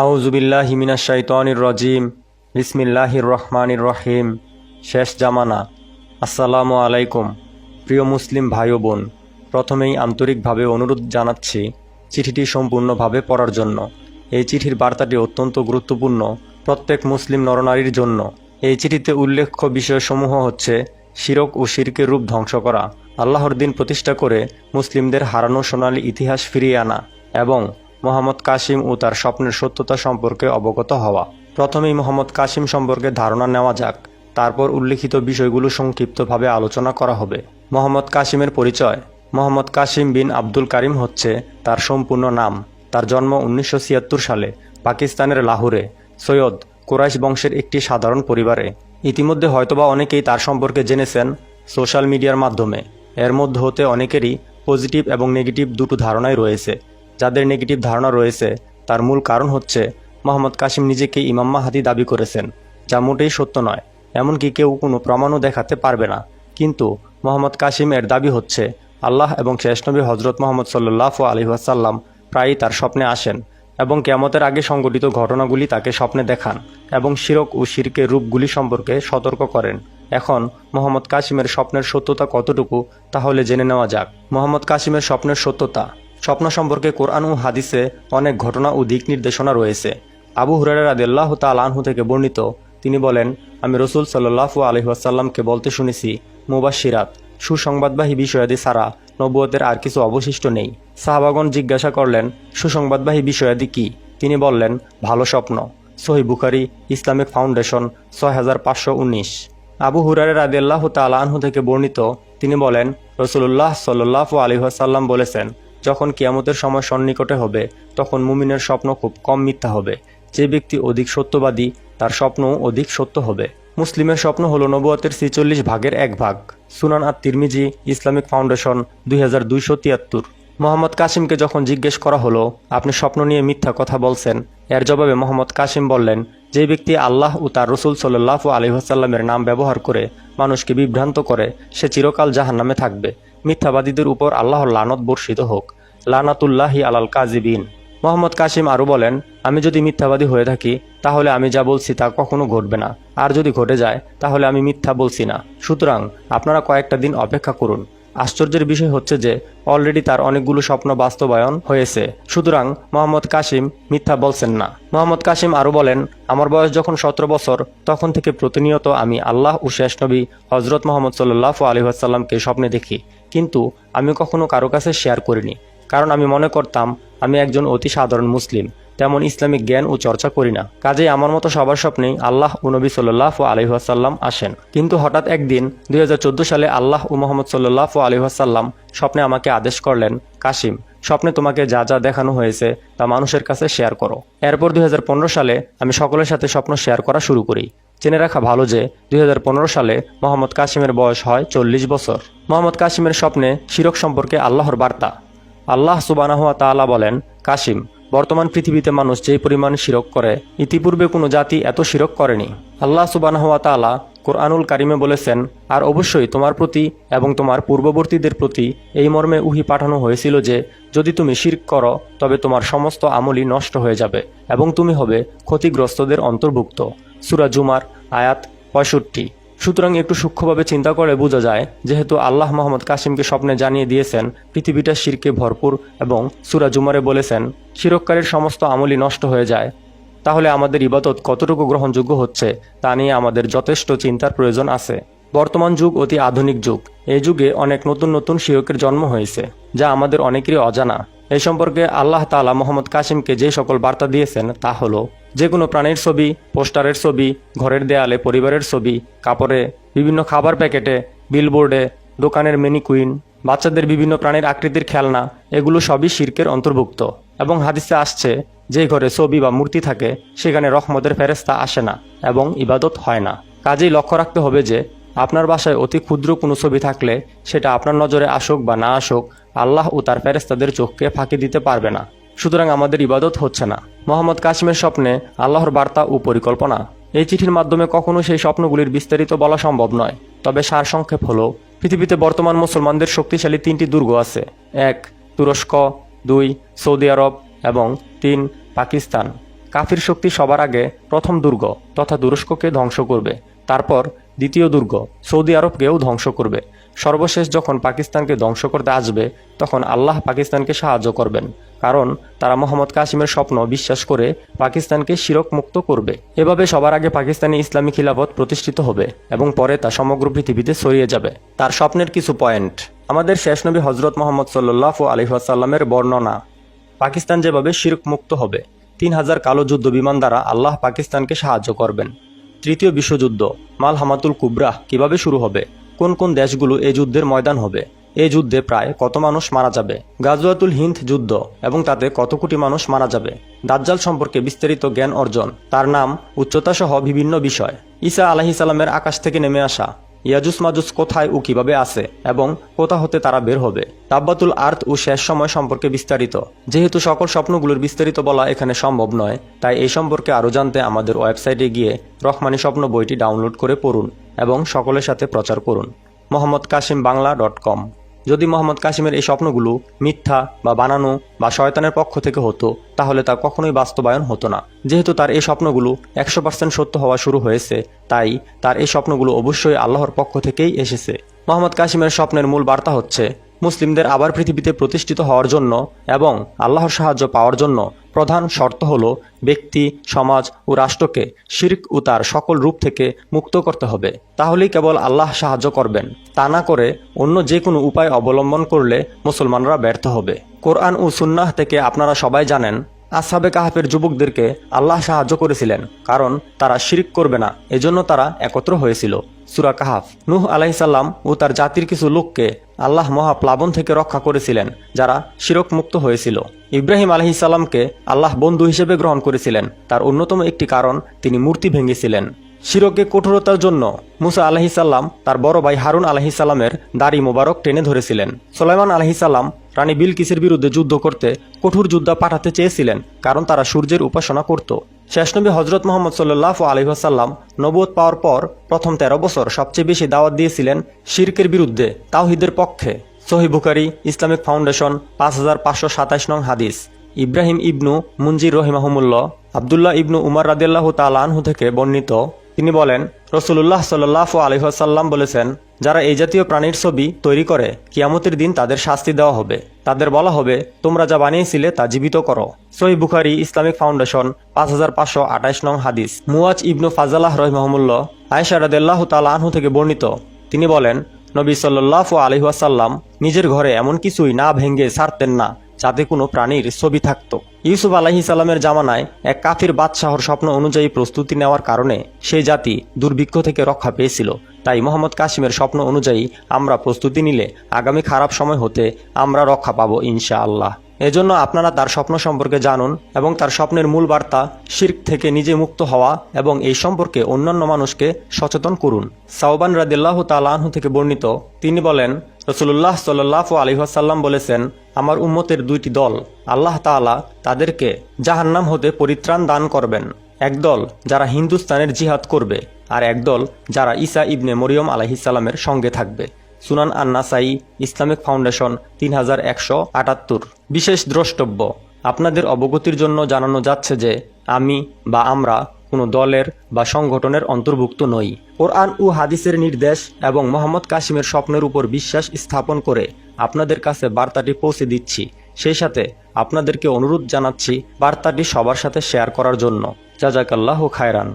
আউযুবিল্লাহি মিনাশ শাইতানির রাজিম। বিসমিল্লাহির রহমানির রহিম। শেষ জামানা। আসসালামু আলাইকুম। প্রিয় মুসলিম ভাই ও বোন, প্রথমেই আন্তরিকভাবে অনুরোধ জানাচ্ছি চিঠিটি সম্পূর্ণভাবে পড়ার জন্য। এই চিঠির বার্তাটি অত্যন্ত গুরুত্বপূর্ণ প্রত্যেক মুসলিম নরনারীর জন্য। এই চিঠিতে উল্লেখ্য বিষয়সমূহ হচ্ছে শিরক ও শিরকের রূপ ধ্বংস করা, আল্লাহর দিন প্রতিষ্ঠা করে মুসলিমদের হারানো সোনালী ইতিহাস ফিরিয়ে আনা এবং মোহাম্মদ কাসিম ও তার স্বপ্নের সত্যতা সম্পর্কে অবগত হওয়া। প্রথমেই মোহাম্মদ কাসিম সম্পর্কে ধারণা নেওয়া যাক, তারপর উল্লিখিত বিষয়গুলো সংক্ষিপ্তভাবে আলোচনা করা হবে। মোহাম্মদ কাসিমের পরিচয়। মোহাম্মদ কাসিম বিন আব্দুল কারিম হচ্ছে তার সম্পূর্ণ নাম। তার জন্ম 1976 সালে পাকিস্তানের লাহোরে সৈয়দ কুরাইশ বংশের একটি সাধারণ পরিবারে। ইতিমধ্যে হয়তোবা অনেকেই তার সম্পর্কে জেনেছেন সোশ্যাল মিডিয়ার মাধ্যমে। এর মধ্যে হতে অনেকেরই পজিটিভ এবং নেগেটিভ দুটো ধারণাই রয়েছে। যাদের নেগেটিভ ধারণা রয়েছে তার মূল কারণ হচ্ছে মোহাম্মদ কাসিম নিজেকে ইমাম মাহদী দাবি করেছেন, যা মোটেই সত্য নয়। এমনকি কেউ কোনো প্রমাণও দেখাতে পারবে না। কিন্তু মোহাম্মদ কাসিম এর দাবি হচ্ছে আল্লাহ এবং শেষ নবী হজরত মোহাম্মদ সাল্লাল্লাহু আলাইহি ওয়াসাল্লাম প্রায়ই তার স্বপ্নে আসেন এবং কিয়ামতের আগে সংঘটিত ঘটনাগুলি তাকে স্বপ্নে দেখান এবং শিরক ও শিরকের রূপগুলি সম্পর্কে সতর্ক করেন। এখন মোহাম্মদ কাসিমের স্বপ্নের সত্যতা কতটুকু তাহলে জেনে নেওয়া যাক। মোহাম্মদ কাসিমের স্বপ্নের সত্যতা। স্বপ্ন সম্পর্কে কোরআন ও হাদিসে অনেক ঘটনা ও দিক নির্দেশনা রয়েছে। আবু হুরায়রা রাদিয়াল্লাহু তাআলা আনহু থেকে বর্ণিত, তিনি বলেন, আমি রাসূল সাল্লাল্লাহু আলাইহি ওয়াসাল্লামকে বলতে শুনেছি, মুবাশশিরাত, সুসংবাদবাহী বিষয়াদি ছাড়া নবুয়তের আর কিছু অবশিষ্ট নেই। সাহাবাগণ জিজ্ঞাসা করলেন, সুসংবাদবাহী বিষয়াদি কি? তিনি বললেন, ভালো স্বপ্ন। সহিহ বুখারী, ইসলামিক ফাউন্ডেশন, 6519। আবু হুরায়রা রাদিয়াল্লাহু তাআলা আনহু থেকে বর্ণিত, তিনি বলেন, রাসূলুল্লাহ সাল্লাল্লাহু আলাইহি ওয়াসাল্লাম বলেছেন, যখন কিয়ামতের সময় সন্নিকটে হবে তখন মুমিনের স্বপ্ন খুব কম মিথ্যা হবে। যে ব্যক্তি অধিক সত্যবাদী তার স্বপ্নও অধিক সত্য হবে। মুসলিমের স্বপ্ন হলো নবুয়তের 46 ভাগের 1 ভাগ। সুনান আত-তিরমিজি, ইসলামিক ফাউন্ডেশন, 2273। মোহাম্মদ কাসিমকে যখন জিজ্ঞেস করা হলো, আপনি স্বপ্ন নিয়ে মিথ্যা কথা বলছেন, এর জবাবে মোহাম্মদ কাসিম বললেন, যে ব্যক্তি আল্লাহ ও তার রাসূল সাল্লাল্লাহু আলাইহি ওয়াসাল্লামের নাম ব্যবহার করে মানুষকে বিভ্রান্ত করে সে চিরকাল জাহান্নামে থাকবে। মিথ্যাবাদীদের উপর আল্লাহর লানত বর্ষিত হোক। লানাতুল্লাহি আলাল কাযিবিন। মোহাম্মদ কাসিম আরও বলেন, আমি যদি মিথ্যাবাদী হয়ে থাকি তাহলে আমি যা বলছি তা কখনো ঘটবে না, আর যদি ঘটে যায় তাহলে আমি মিথ্যা বলছি না। সুতরাং আপনারা কয়েকটা দিন অপেক্ষা করুন। আশ্চর্যের বিষয় হচ্ছে যে অলরেডি তার অনেকগুলো স্বপ্ন বাস্তবায়ন হয়েছে। সুতরাং মোহাম্মদ কাসিম মিথ্যা বলছেন না। মোহাম্মদ কাসিম আরও বলেন, আমার বয়স যখন 17 বছর তখন থেকে প্রতিনিয়ত আমি আল্লাহ ও শেষ নবী হজরত মোহাম্মদ সাল্লাল্লাহু আলাইহি ওয়াসাল্লামকে স্বপ্নে দেখি, কিন্তু আমি কখনো কারো কাছে শেয়ার করিনি, কারণ আমি মনে করতাম আমি একজন অতি সাধারণ মুসলিম, তেমন ইসলামিক জ্ঞান ও চর্চা করি না। কাজেই আমার মতো সবার স্বপ্নেই আল্লাহ ও নবী সাল্লাল্লাহু আলাইহি ওয়াসাল্লাম আসেন। কিন্তু হঠাৎ একদিন 2014 সালে আল্লাহ ও মোহাম্মদ সাল্লাল্লাহু আলাইহি ওয়াসাল্লাম স্বপ্নে আমাকে আদেশ করলেন, কাসিম, স্বপ্নে তোমাকে যা যা দেখানো হয়েছে তা মানুষের কাছে শেয়ার করো। এরপর 2015 সালে আমি সকলের সাথে স্বপ্ন শেয়ার করা শুরু করি। জেনে রাখা ভালো যে 2015 সালে মোহাম্মদ কাসিমের বয়স হয় 40 বছর। মোহাম্মদ কাসিমের স্বপ্নে শিরক সম্পর্কে আল্লাহর বার্তা। আল্লাহ সুবহানাহু ওয়া তাআলা বলেন, কাসিম, বর্তমান পৃথিবীতে মানুষ যে পরিমাণ শিরক করে ইতিপূর্বে কোনো জাতি এত শিরক করেনি। আল্লাহ সুবহানাহু ওয়া তাআলা কোরআনুল কারিমে বলেছেন, আর অবশ্যই তোমার প্রতি এবং তোমার পূর্ববর্তীদের প্রতি এই মর্মে ওহী পাঠানো হয়েছিল যে যদি তুমি শিরক করো তবে তোমার সমস্ত আমলই নষ্ট হয়ে যাবে এবং তুমি হবে ক্ষতিগ্রস্তদের অন্তর্ভুক্ত। সূরা জুমার আয়াত 65। সুতরাং একটু সূক্ষ্মভাবে চিন্তা করে বোঝা যায়, যেহেতু আল্লাহ মোহাম্মদ কাসিমকে স্বপ্নে জানিয়ে দিয়েছেন পৃথিবীটা শিরকে ভরপুর এবং সূরা জুমারে বলেছেন শিরককারীর সমস্ত আমলই নষ্ট হয়ে যায়, তাহলে আমাদের ইবাদত কতটুকু গ্রহণযোগ্য হচ্ছে তা নিয়ে আমাদের যথেষ্ট চিন্তার প্রয়োজন আছে। বর্তমান যুগ অতি আধুনিক যুগ। এই যুগে অনেক নতুন নতুন শিরকের জন্ম হয়েছে যা আমাদের অনেকেরই অজানা। এই সম্পর্কে আল্লাহ তাআলা মোহাম্মদ কাসিমকে যে সকল বার্তা দিয়েছেন তা হলো, যে কোনো প্রাণীর ছবি, পোস্টারের ছবি, ঘরের দেয়ালে পরিবারের ছবি, কাপড়ে, বিভিন্ন খাবার প্যাকেটে, বিলবোর্ডে, দোকানের মেনিকুইন, বাচ্চাদের বিভিন্ন প্রাণীর আকৃতির খেলনা, এগুলো সবই শিরকের অন্তর্ভুক্ত। এবং হাদিসে আসছে, যে ঘরে ছবি বা মূর্তি থাকে সেখানে রহমতের ফেরেশতা আসে না এবং ইবাদত হয় না। কাজেই লক্ষ্য রাখতে হবে যে আপনার বাসায় অতি ক্ষুদ্র কোনো ছবি থাকলে সেটা আপনার নজরে আসুক বা না আসুক, আল্লাহ ও তার ফেরেশতাদের চোখকে ফাঁকি দিতে পারবে না। সুতরাং আমাদের ইবাদত হচ্ছে না। মোহাম্মদ কাসিমের স্বপ্নে আল্লাহর বার্তা ও পরিকল্পনা। এই চিঠির মাধ্যমে কখনো সেই স্বপ্নগুলির বিস্তারিত বলা সম্ভব নয়, তবে সারসংক্ষেপ হলো, পৃথিবীতে বর্তমান মুসলমানদের শক্তিশালী 3টি দুর্গ আছে। 1 তুরস্ক, 2 সৌদি আরব এবং 3 পাকিস্তান। কাফির শক্তি সবার আগে প্রথম দুর্গ তথা তুরস্ককে ধ্বংস করবে, তারপর দ্বিতীয় দুর্গ সৌদি আরবকেও ধ্বংস করবে। সর্বশেষ যখন পাকিস্তানকে ধ্বংস করতে আসবে তখন আল্লাহ পাকিস্তানকে সাহায্য করবেন, কারণ তারা মোহাম্মদ কাসিমের স্বপ্ন বিশ্বাস করে পাকিস্তানকে শিরক মুক্ত করবে। এভাবে সবার আগে পাকিস্তানে ইসলামী খিলাফত প্রতিষ্ঠিত হবে এবং পরে তা সমগ্র পৃথিবীতে ছড়িয়ে যাবে। তার স্বপ্নের কিছু পয়েন্ট। আমাদের শেষ নবী হজরত মোহাম্মদ সাল্লাল্লাহু আলাইহি ওয়াসাল্লামের বর্ণনা। পাকিস্তান যেভাবে শিরক মুক্ত হবে, 3000 কালো যুদ্ধ বিমান দ্বারা আল্লাহ পাকিস্তানকে সাহায্য করবেন। তৃতীয় বিশ্বযুদ্ধ মালহামাতুল কুবরা কিভাবে শুরু হবে, কোন কোন দেশগুলো এই যুদ্ধের ময়দান হবে, এই যুদ্ধে প্রায় কত মানুষ মারা যাবে, গাজওয়াতুল হিন্দ যুদ্ধ এবং তাতে কত কোটি মানুষ মারা যাবে, দাজ্জাল সম্পর্কে বিস্তারিত জ্ঞান অর্জন, তার নাম, উচ্চতা সহ বিভিন্ন বিষয়, ঈসা আলাইহিস সালামের আকাশ থেকে নেমে আসা, ইয়াজুজ মাজুজ কোথায় ও কিভাবে আছে এবং কোথা হতে তারা বের হবে, তাব্বাতুল আর্থ ও শেষ সময় সম্পর্কে বিস্তারিত। যেহেতু সকল স্বপ্নগুলোর বিস্তারিত বলা এখানে সম্ভব নয়, তাই এই সম্পর্কে আরও জানতে আমাদের ওয়েবসাইটে গিয়ে রহমানি স্বপ্ন বইটি ডাউনলোড করে পড়ুন এবং সকলের সাথে প্রচার করুন। mohammedkasimBangla.com। যদি মোহাম্মদ কাসিমের এই স্বপ্নগুলো মিথ্যা বা বানানো বা শয়তানের পক্ষ থেকে হতো তাহলে তা কখনোই বাস্তবায়ন হতো না। যেহেতু তার এই স্বপ্নগুলো 100% সত্য হওয়া শুরু হয়েছে, তাই তার এই স্বপ্নগুলো অবশ্যই আল্লাহর পক্ষ থেকেই এসেছে। মোহাম্মদ কাসিমের স্বপ্নের মূল বার্তা হচ্ছে, মুসলিমদের আবার পৃথিবীতে প্রতিষ্ঠিত হওয়ার জন্য এবং আল্লাহর সাহায্য পাওয়ার জন্য প্রধান শর্ত হল ব্যক্তি, সমাজ ও রাষ্ট্রকে শিরক ও তার সকল রূপ থেকে মুক্ত করতে হবে। তাহলেই কেবল আল্লাহ সাহায্য করবেন, তা না করে অন্য যে কোনো উপায় অবলম্বন করলে মুসলমানরা ব্যর্থ হবে। কোরআন ও সুন্নাহ থেকে আপনারা সবাই জানেন, আসহাবে কাহাফের যুবকদেরকে আল্লাহ সাহায্য করেছিলেন, কারণ তারা শিরক করবে না, এজন্য তারা একত্র হয়েছিল। সূরা কাহাফ। নূহ আলাইহিসসালাম ও তার জাতির কিছু লোককে আল্লাহ মহাপ্লাবন থেকে রক্ষা করেছিলেন, যারা শিরক মুক্ত হয়েছিল। ইব্রাহিম আলাইহিসসালামকে আল্লাহ বন্ধু হিসেবে গ্রহণ করেছিলেন, তার অন্যতম একটি কারণ তিনি মূর্তি ভেঙেছিলেন। শিরকে কঠোরতার জন্য মুসা আলাইহিসসালাম তার বড় ভাই হারুন আলাইহিসসালামের দাড়ি মোবারক টেনে ধরেছিলেন। সুলাইমান আলাইহিসসালাম রানী বিলকিসের বিরুদ্ধে যুদ্ধ করতে কঠোর যোদ্ধা পাঠাতে চেয়েছিলেন, কারণ তারা সূর্যের উপাসনা করত। শেষ নবী হজরত মোহাম্মদ সাল্লাল্লাহু আলাইহি ওয়াসাল্লাম নবুয়ত পাওয়ার পর প্রথম 13 বছর সবচেয়ে বেশি দাওয়াত দিয়েছিলেন শিরকের বিরুদ্ধে, তাওহীদের পক্ষে। সহিহ বুখারী, ইসলামিক ফাউন্ডেশন, 5527 নং হাদিস। ইব্রাহিম ইবনু মুনজির রহিমাহুমুল্লাহ আবদুল্লাহ ইবনু উমর রাদিয়াল্লাহু তাআলা আনহু থেকে বর্ণিত, তিনি বলেন, রাসূলুল্লাহ সাল্লাল্লাহু আলাইহি ওয়াসাল্লাম বলেছেন, যারা এই জাতীয় প্রাণীর ছবি তৈরি করে কিয়ামতের দিন তাদের শাস্তি দেওয়া হবে। তাদের বলা হবে, তোমরা যা বানিয়েছিলে তা জীবিত করো। সহিহ বুখারী, ইসলামিক ফাউন্ডেশন, 5528 নং হাদিস। মুয়াজ ইবনু ফাজালাহ রহিমাহুমুল্লাহ আয়েশা রাদিয়াল্লাহু তাআলা আনহু থেকে বর্ণিত, তিনি বলেন, নবী সাল্লাল্লাহু আলাইহি ওয়াসাল্লাম নিজের ঘরে এমন কিছুই না ভেঙে ছাড়তেন না যাতে কোনো প্রাণীর ছবি থাকত। ইউসুফ আলাইহিস সালামের জামানায় এক কাফির বাদশাহর স্বপ্ন অনুযায়ী প্রস্তুতি নেওয়ার কারণে সেই জাতি দুর্ভিক্ষ থেকে রক্ষা পেয়েছিল। তাই মোহাম্মদ কাসিমের স্বপ্ন অনুযায়ী আমরা প্রস্তুতি নিলে আগামী খারাপ সময় হতে আমরা রক্ষা পাবো ইনশাআল্লাহ। এজন্য আপনারা তার স্বপ্ন সম্পর্কে জানুন এবং তার স্বপ্নের মূল বার্তা শিরক থেকে নিজে মুক্ত হওয়া এবং এই সম্পর্কে অন্যান্য মানুষকে সচেতন করুন। সাওবান রাদিয়াল্লাহু তাআলা আনহু থেকে বর্ণিত, তিনি বলেন, রাসূলুল্লাহ সাল্লাল্লাহু আলাইহি ওয়াসাল্লাম বলেছেন, আমার উম্মতের দুইটি দল, আল্লাহ তাআলা তাদেরকে জাহান্নাম হতে পরিত্রাণ দান করবেন। একদল যারা হিন্দুস্তানের জিহাদ করবে, আর একদল যারা ঈসা ইবনে মরিয়ম আলাইহিস সালামের সঙ্গে থাকবে। সুনান আন-নাসাই, ইসলামিক ফাউন্ডেশন, 3178। বিশেষ দ্রষ্টব্য, আপনাদের অবগতির জন্য জানানো যাচ্ছে যে আমি বা আমরা কোনো দলের বা সংগঠনের অন্তর্ভুক্ত নই। কোরআন ও হাদিসের নির্দেশ এবং মোহাম্মদ কাসিমের স্বপ্নের উপর বিশ্বাস স্থাপন করে আপনাদের কাছে বার্তাটি পৌঁছে দিচ্ছি। সেই সাথে আপনাদেরকে অনুরোধ জানাচ্ছি বার্তাটি সবার সাথে শেয়ার করার জন্য। জাযাকাল্লাহু খায়রান।